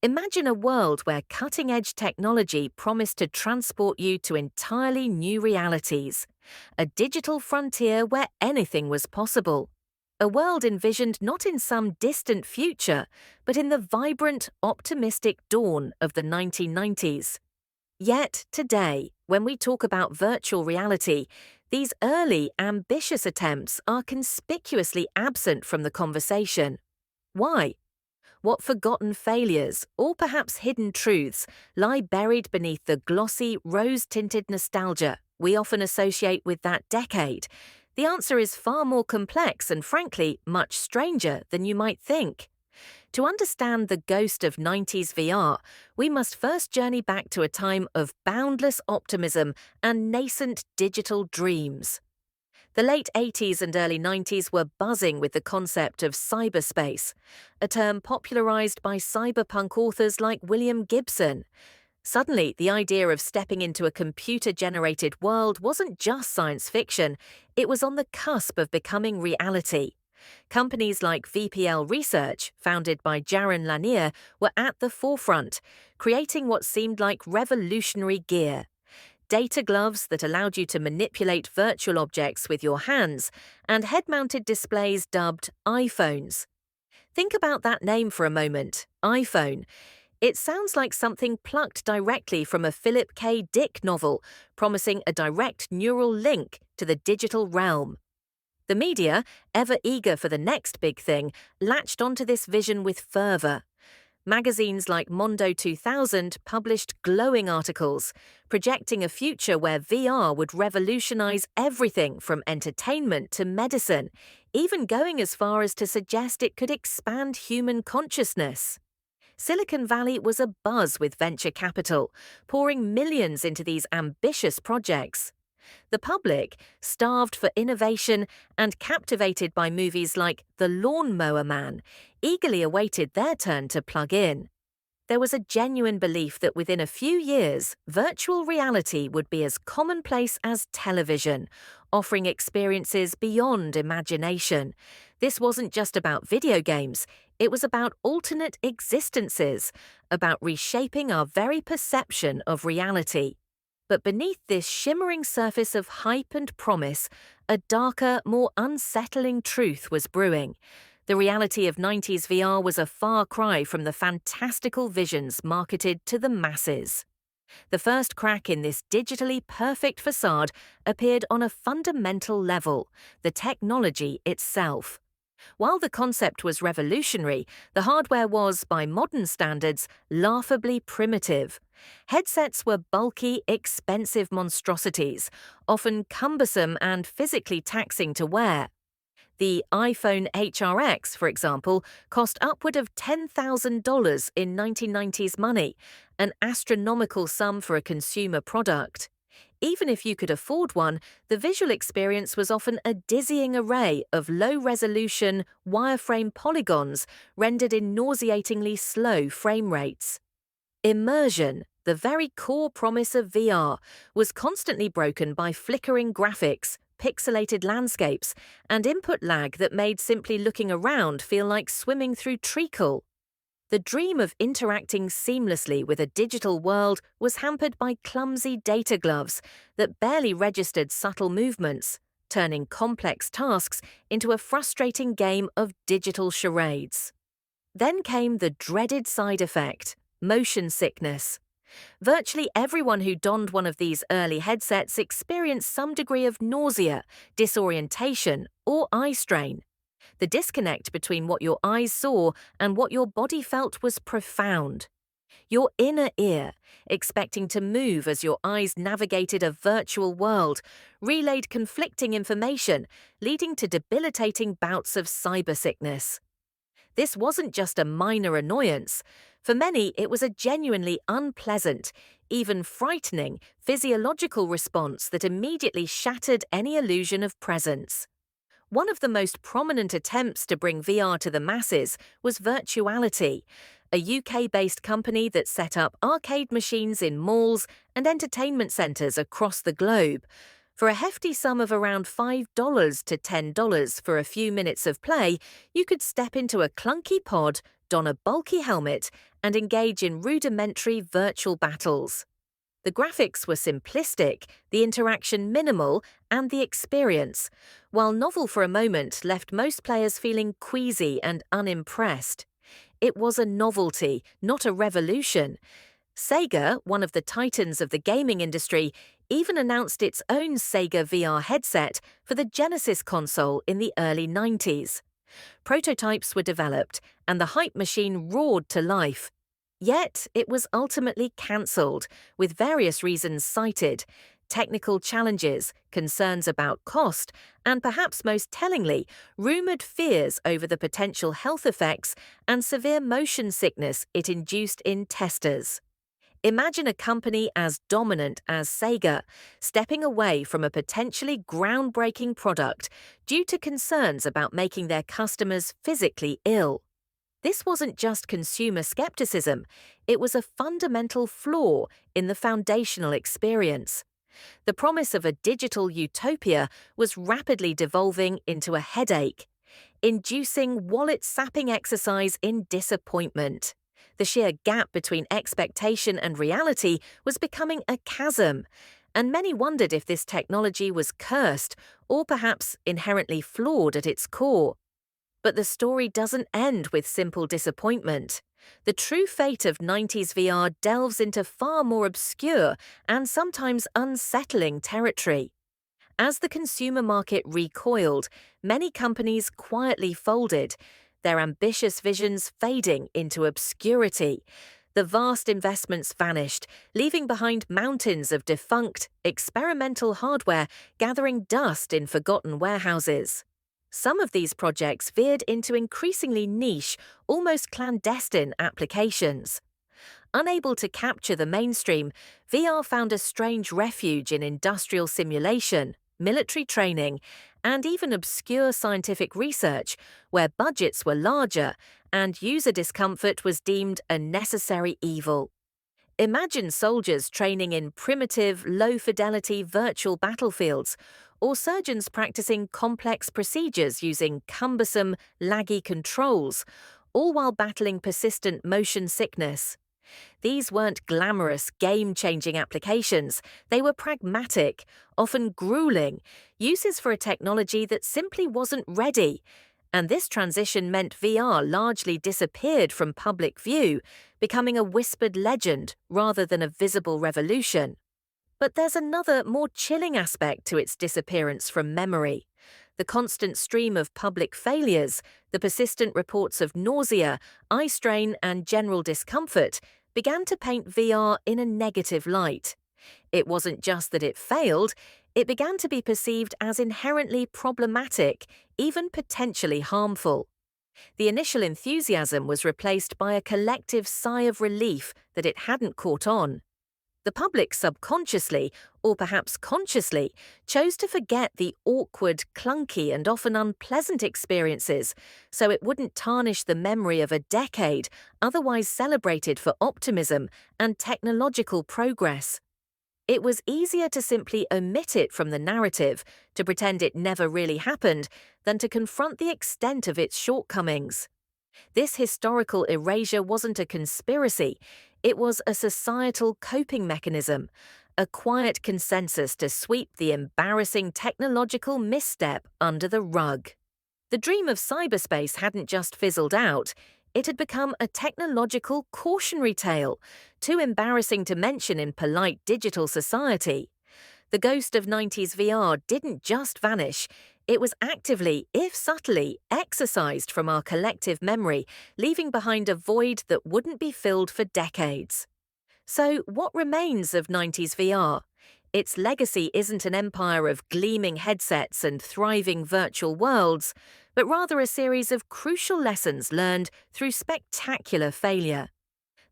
Imagine a world where cutting-edge technology promised to transport you to entirely new realities. A digital frontier where anything was possible. A world envisioned not in some distant future, but in the vibrant, optimistic dawn of the 1990s. Yet, today, when we talk about virtual reality, these early, ambitious attempts are conspicuously absent from the conversation. Why? What forgotten failures, or perhaps hidden truths, lie buried beneath the glossy, rose-tinted nostalgia we often associate with that decade? The answer is far more complex and, frankly, much stranger than you might think. To understand the ghost of 90s VR, we must first journey back to a time of boundless optimism and nascent digital dreams. The late 80s and early 90s were buzzing with the concept of cyberspace, a term popularized by cyberpunk authors like William Gibson. Suddenly, the idea of stepping into a computer-generated world wasn't just science fiction, it was on the cusp of becoming reality. Companies like VPL Research, founded by Jaron Lanier, were at the forefront, creating what seemed like revolutionary gear. Data gloves that allowed you to manipulate virtual objects with your hands, and head-mounted displays dubbed iPhones. Think about that name for a moment, iPhone. It sounds like something plucked directly from a Philip K. Dick novel, promising a direct neural link to the digital realm. The media, ever eager for the next big thing, latched onto this vision with fervor. Magazines like Mondo 2000 published glowing articles, projecting a future where VR would revolutionize everything from entertainment to medicine, even going as far as to suggest it could expand human consciousness. Silicon Valley was abuzz with venture capital, pouring millions into these ambitious projects. The public, starved for innovation and captivated by movies like The Lawn Mower Man, eagerly awaited their turn to plug in. There was a genuine belief that within a few years, virtual reality would be as commonplace as television, offering experiences beyond imagination. This wasn't just about video games, it was about alternate existences, about reshaping our very perception of reality. But beneath this shimmering surface of hype and promise, a darker, more unsettling truth was brewing. The reality of 90s VR was a far cry from the fantastical visions marketed to the masses. The first crack in this digitally perfect facade appeared on a fundamental level, the technology itself. While the concept was revolutionary, the hardware was, by modern standards, laughably primitive. Headsets were bulky, expensive monstrosities, often cumbersome and physically taxing to wear. The iPhone HRX, for example, cost upward of $10,000 in 1990s money, an astronomical sum for a consumer product. Even if you could afford one, the visual experience was often a dizzying array of low-resolution, wireframe polygons rendered in nauseatingly slow frame rates. Immersion, the very core promise of VR, was constantly broken by flickering graphics, pixelated landscapes, and input lag that made simply looking around feel like swimming through treacle. The dream of interacting seamlessly with a digital world was hampered by clumsy data gloves that barely registered subtle movements, turning complex tasks into a frustrating game of digital charades. Then came the dreaded side effect, motion sickness. Virtually everyone who donned one of these early headsets experienced some degree of nausea, disorientation, or eye strain. The disconnect between what your eyes saw and what your body felt was profound. Your inner ear, expecting to move as your eyes navigated a virtual world, relayed conflicting information, leading to debilitating bouts of cybersickness. This wasn't just a minor annoyance. For many, it was a genuinely unpleasant, even frightening, physiological response that immediately shattered any illusion of presence. One of the most prominent attempts to bring VR to the masses was Virtuality, a UK-based company that set up arcade machines in malls and entertainment centres across the globe. For a hefty sum of around $5 to $10 for a few minutes of play, you could step into a clunky pod, don a bulky helmet, and engage in rudimentary virtual battles. The graphics were simplistic, the interaction minimal, and the experience, while novel for a moment, left most players feeling queasy and unimpressed. It was a novelty, not a revolution. Sega, one of the titans of the gaming industry, even announced its own Sega VR headset for the Genesis console in the early 90s. Prototypes were developed, and the hype machine roared to life. Yet, it was ultimately cancelled, with various reasons cited: technical challenges, concerns about cost, and perhaps most tellingly, rumoured fears over the potential health effects and severe motion sickness it induced in testers. Imagine a company as dominant as Sega stepping away from a potentially groundbreaking product due to concerns about making their customers physically ill. This wasn't just consumer skepticism, it was a fundamental flaw in the foundational experience. The promise of a digital utopia was rapidly devolving into a headache, inducing wallet-sapping exercise in disappointment. The sheer gap between expectation and reality was becoming a chasm, and many wondered if this technology was cursed or perhaps inherently flawed at its core. But the story doesn't end with simple disappointment. The true fate of 90s VR delves into far more obscure and sometimes unsettling territory. As the consumer market recoiled, many companies quietly folded, their ambitious visions fading into obscurity. The vast investments vanished, leaving behind mountains of defunct, experimental hardware gathering dust in forgotten warehouses. Some of these projects veered into increasingly niche, almost clandestine applications. Unable to capture the mainstream, VR found a strange refuge in industrial simulation, military training, and even obscure scientific research, where budgets were larger and user discomfort was deemed a necessary evil. Imagine soldiers training in primitive, low-fidelity virtual battlefields, or surgeons practicing complex procedures using cumbersome, laggy controls, all while battling persistent motion sickness. These weren't glamorous, game-changing applications. They were pragmatic, often grueling, uses for a technology that simply wasn't ready. And this transition meant VR largely disappeared from public view, becoming a whispered legend rather than a visible revolution. But there's another, more chilling aspect to its disappearance from memory. The constant stream of public failures, the persistent reports of nausea, eye strain, and general discomfort began to paint VR in a negative light. It wasn't just that it failed, it began to be perceived as inherently problematic, even potentially harmful. The initial enthusiasm was replaced by a collective sigh of relief that it hadn't caught on. The public subconsciously, or perhaps consciously, chose to forget the awkward, clunky, and often unpleasant experiences, so it wouldn't tarnish the memory of a decade otherwise celebrated for optimism and technological progress. It was easier to simply omit it from the narrative, to pretend it never really happened, than to confront the extent of its shortcomings. This historical erasure wasn't a conspiracy, it was a societal coping mechanism, a quiet consensus to sweep the embarrassing technological misstep under the rug. The dream of cyberspace hadn't just fizzled out, it had become a technological cautionary tale, too embarrassing to mention in polite digital society. The ghost of 90s VR didn't just vanish, it was actively, if subtly, exorcised from our collective memory, leaving behind a void that wouldn't be filled for decades. So, what remains of 90s VR? Its legacy isn't an empire of gleaming headsets and thriving virtual worlds, but rather a series of crucial lessons learned through spectacular failure.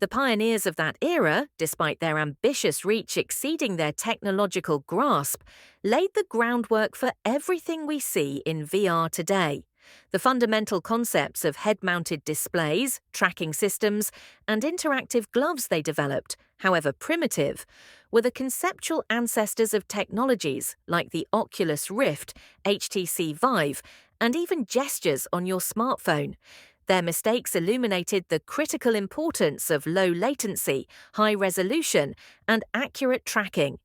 The pioneers of that era, despite their ambitious reach exceeding their technological grasp, laid the groundwork for everything we see in VR today. The fundamental concepts of head-mounted displays, tracking systems, and interactive gloves they developed, however primitive, were the conceptual ancestors of technologies like the Oculus Rift, HTC Vive, and even gestures on your smartphone. Their mistakes illuminated the critical importance of low latency, high resolution, and accurate tracking,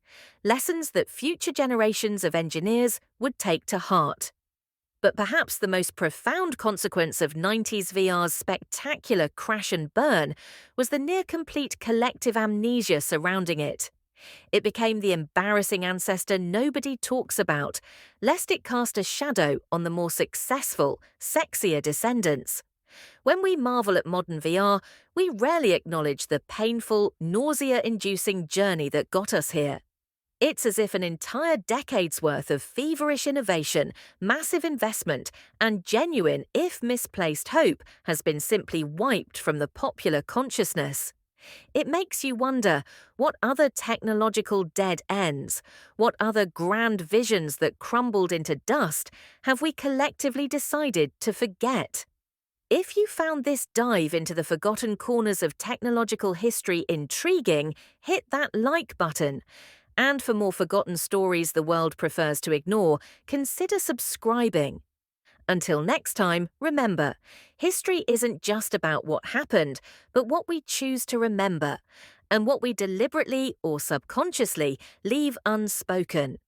lessons that future generations of engineers would take to heart. But perhaps the most profound consequence of 90s VR's spectacular crash and burn was the near-complete collective amnesia surrounding it. It became the embarrassing ancestor nobody talks about, lest it cast a shadow on the more successful, sexier descendants. When we marvel at modern VR, we rarely acknowledge the painful, nausea-inducing journey that got us here. It's as if an entire decade's worth of feverish innovation, massive investment, and genuine, if misplaced hope has been simply wiped from the popular consciousness. It makes you wonder, what other technological dead ends, what other grand visions that crumbled into dust have we collectively decided to forget? If you found this dive into the forgotten corners of technological history intriguing, hit that like button. And for more forgotten stories the world prefers to ignore, consider subscribing. Until next time, remember, history isn't just about what happened, but what we choose to remember, and what we deliberately or subconsciously leave unspoken.